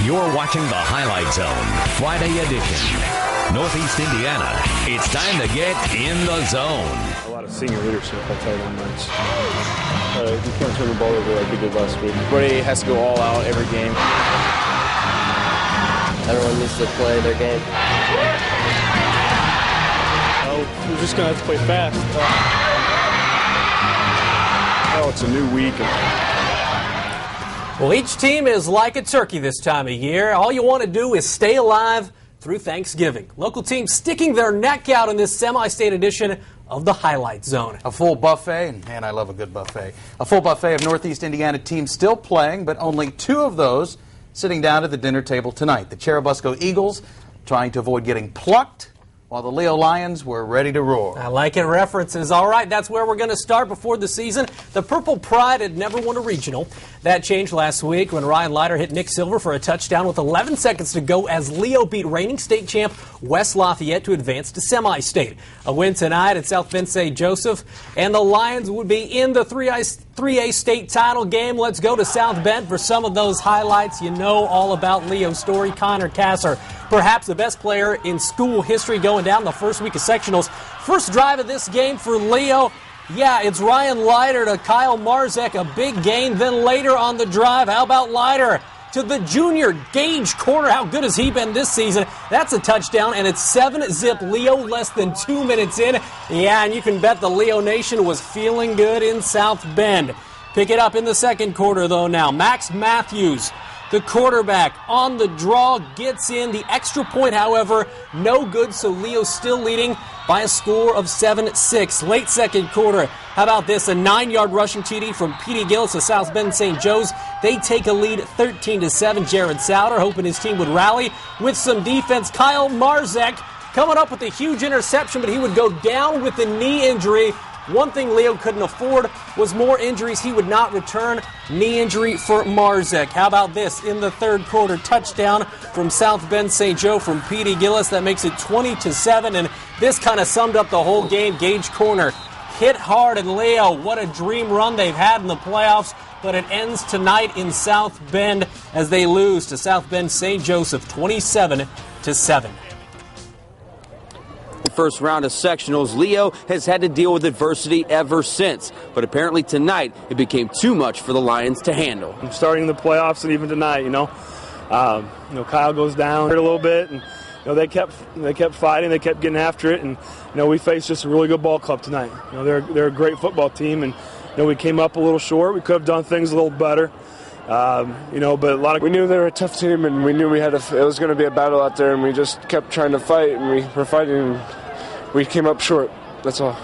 You're watching the Highlight Zone, Friday edition. Northeast Indiana, it's time to get in the zone. A lot of senior leadership, I'll tell you that much. You can't turn the ball over like we did last week. Everybody has to go all out every game. Everyone needs to play their game. We're just going to have to play fast. It's a new week. Well, each team is like a turkey this time of year. All you want to do is stay alive through Thanksgiving. Local teams sticking their neck out in this semi-state edition of the Highlight Zone. A full buffet, and man, I love a good buffet. A full buffet of Northeast Indiana teams still playing, but only two of those sitting down at the dinner table tonight. The Churubusco Eagles trying to avoid getting plucked, while the Leo Lions were ready to roar. I like it, references. All right, that's where we're going to start before the season. The Purple Pride had never won a regional. That changed last week when Ryan Leiter hit Nick Silver for a touchdown with 11 seconds to go as Leo beat reigning state champ West Lafayette to advance to semi-state. A win tonight at South Bend St. Joseph, and the Lions would be in the 3A state title game. Let's go to South Bend for some of those highlights. You know all about Leo's story. Connor Kasser, perhaps the best player in school history, going down the first week of sectionals. First drive of this game for Leo. Yeah, it's Ryan Leiter to Kyle Marzek, a big gain. Then later on the drive, how about Leiter to the junior Gage Corner? How good has he been this season? That's a touchdown, and it's 7-zip Leo less than 2 minutes in. Yeah, and you can bet the Leo Nation was feeling good in South Bend. Pick it up in the second quarter, though, now. Max Matthews, the quarterback, on the draw, gets in. The extra point, however, no good, so Leo's still leading by a score of 7-6. Late second quarter, how about this? A 9-yard rushing TD from Petey Gillis of South Bend St. Joe's. They take a lead 13-7. Jared Souter hoping his team would rally with some defense. Kyle Marzek coming up with a huge interception, but he would go down with a knee injury. One thing Leo couldn't afford was more injuries. He would not return. Knee injury for Marzek. How about this? In the third quarter, touchdown from South Bend St. Joe from Petey Gillis. That makes it 20-7, and this kind of summed up the whole game. Gage Corner hit hard, and Leo, what a dream run they've had in the playoffs, but it ends tonight in South Bend as they lose to South Bend St. Joseph 27-7. First round of sectionals, Leo has had to deal with adversity ever since. But apparently tonight, it became too much for the Lions to handle. Starting the playoffs and even tonight, Kyle goes down a little bit, and they kept fighting, they kept getting after it, and we faced just a really good ball club tonight. They're a great football team, and we came up a little short. We could have done things a little better. But we knew they were a tough team, and we knew it was going to be a battle out there, and we just kept trying to fight, and we were fighting, and we came up short. That's all.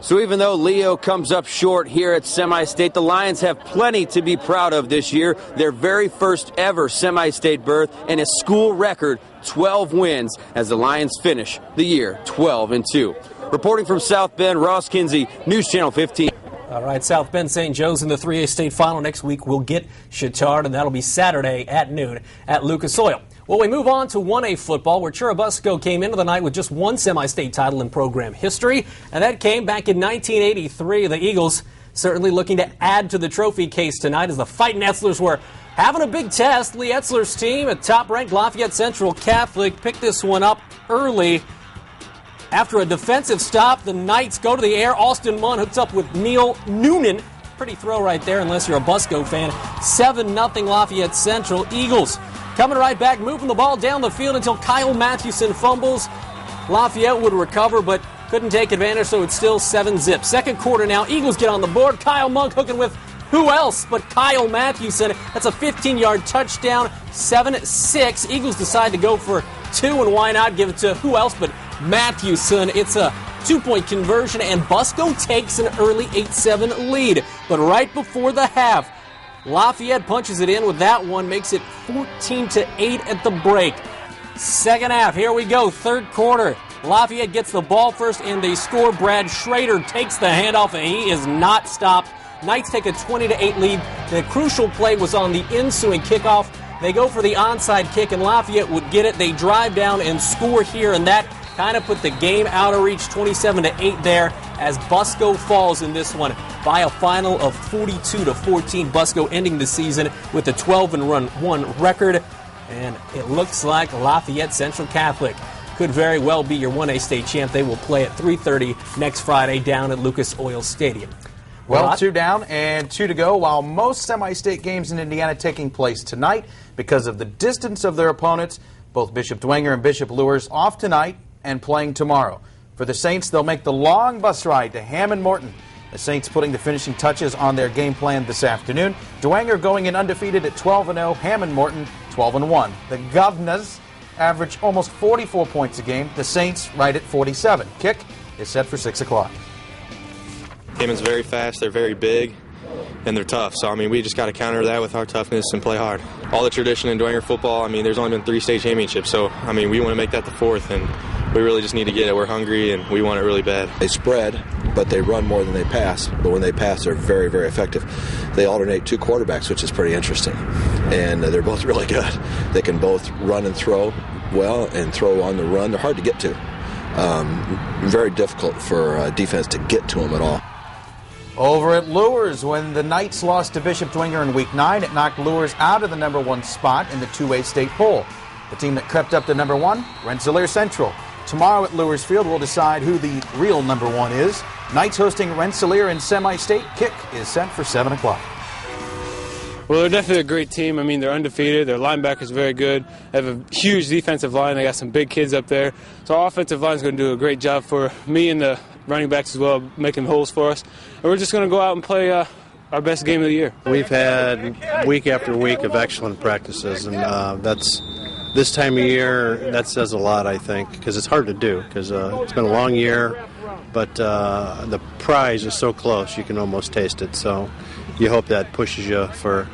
So even though Leo comes up short here at Semi-State, the Lions have plenty to be proud of this year. Their very first ever Semi-State berth and a school record 12 wins as the Lions finish the year 12-2. Reporting from South Bend, Ross Kinsey, News Channel 15. All right, South Bend St. Joe's in the 3A state final. Next week we'll get Chittard, and that'll be Saturday at noon at Lucas Oil. Well, we move on to 1A football, where Churubusco came into the night with just one semi-state title in program history, and that came back in 1983. The Eagles certainly looking to add to the trophy case tonight as the Fighting Etzlers were having a big test. Lee Etzler's team at top-ranked Lafayette Central Catholic picked this one up early. After a defensive stop, the Knights go to the air. Austin Munn hooks up with Neil Noonan. Pretty throw right there, unless you're a Busco fan. 7-0 Lafayette Central. Eagles coming right back, moving the ball down the field until Kyle Mathewson fumbles. Lafayette would recover, but couldn't take advantage, so it's still 7-zip. Second quarter now, Eagles get on the board. Kyle Monk hooking with who else but Kyle Mathewson. That's a 15-yard touchdown, 7-6. Eagles decide to go for two, and why not give it to who else but Mathewson. It's a two-point conversion, and Busco takes an early 8-7 lead. But right before the half, Lafayette punches it in with that one, makes it 14-8 at the break. Second half, here we go, third quarter. Lafayette gets the ball first, and they score. Brad Schrader takes the handoff, and he is not stopped. Knights take a 20-8 lead. The crucial play was on the ensuing kickoff. They go for the onside kick, and Lafayette would get it. They drive down and score here, and that kind of put the game out of reach, 27-8 there, as Busco falls in this one by a final of 42-14. Busco ending the season with a 12-1 record. And it looks like Lafayette Central Catholic could very well be your 1A state champ. They will play at 3:30 next Friday down at Lucas Oil Stadium. Well, 2 down and 2 to go, while most semi-state games in Indiana taking place tonight because of the distance of their opponents. Both Bishop Dwenger and Bishop Luers off tonight and playing tomorrow. For the Saints, they'll make the long bus ride to Hammond Morton. The Saints putting the finishing touches on their game plan this afternoon. Dwenger going in undefeated at 12-0, Hammond Morton 12-1. The Governors average almost 44 points a game. The Saints right at 47. Kick is set for 6 o'clock. Hammond's very fast, they're very big, and they're tough. So, I mean, we just got to counter that with our toughness and play hard. All the tradition in Dwenger football, I mean, there's only been 3 state championships. So, I mean, we want to make that the 4th, and we really just need to get it. We're hungry, and we want it really bad. They spread, but they run more than they pass. But when they pass, they're very, very effective. They alternate 2 quarterbacks, which is pretty interesting. And they're both really good. They can both run and throw well and throw on the run. They're hard to get to. Very difficult for defense to get to them at all. Over at Luers, when the Knights lost to Bishop Dwenger in Week 9, it knocked Luers out of the #1 spot in the 2A state poll. The team that crept up to #1, Rensselaer Central. Tomorrow at Luers Field, we'll decide who the real #1 is. Knights hosting Rensselaer in semi-state. Kick is set for 7 o'clock. Well, they're definitely a great team. I mean, they're undefeated. Their linebackers are very good. They have a huge defensive line. They got some big kids up there. So our offensive line is going to do a great job for me and the running backs as well, making holes for us. And we're just going to go out and play our best game of the year. We've had week after week of excellent practices, and that's this time of year, that says a lot, I think, because it's hard to do, because it's been a long year, but the prize is so close you can almost taste it. So you hope that pushes you for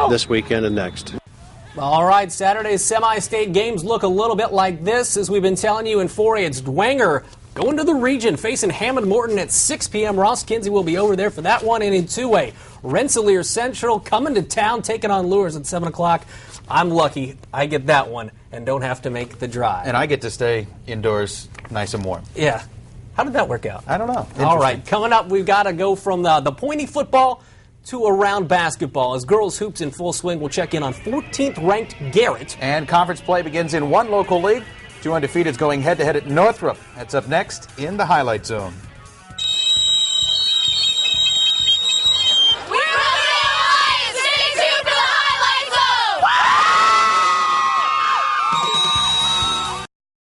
this weekend and next. All right, Saturday's semi-state games look a little bit like this. As we've been telling you in 4A, it's Dwenger going to the region, facing Hammond Morton at 6 p.m. Ross Kinsey will be over there for that one. And in 2A, Rensselaer Central coming to town, taking on Luers at 7 o'clock. I'm lucky I get that one and don't have to make the drive. And I get to stay indoors nice and warm. Yeah. How did that work out? I don't know. All right, coming up, we've got to go from the pointy football to around basketball. As girls hoops in full swing, we'll check in on 14th-ranked Garrett. And conference play begins in one local league. 2 undefeateds going head-to-head at Northrop. That's up next in the Highlight Zone.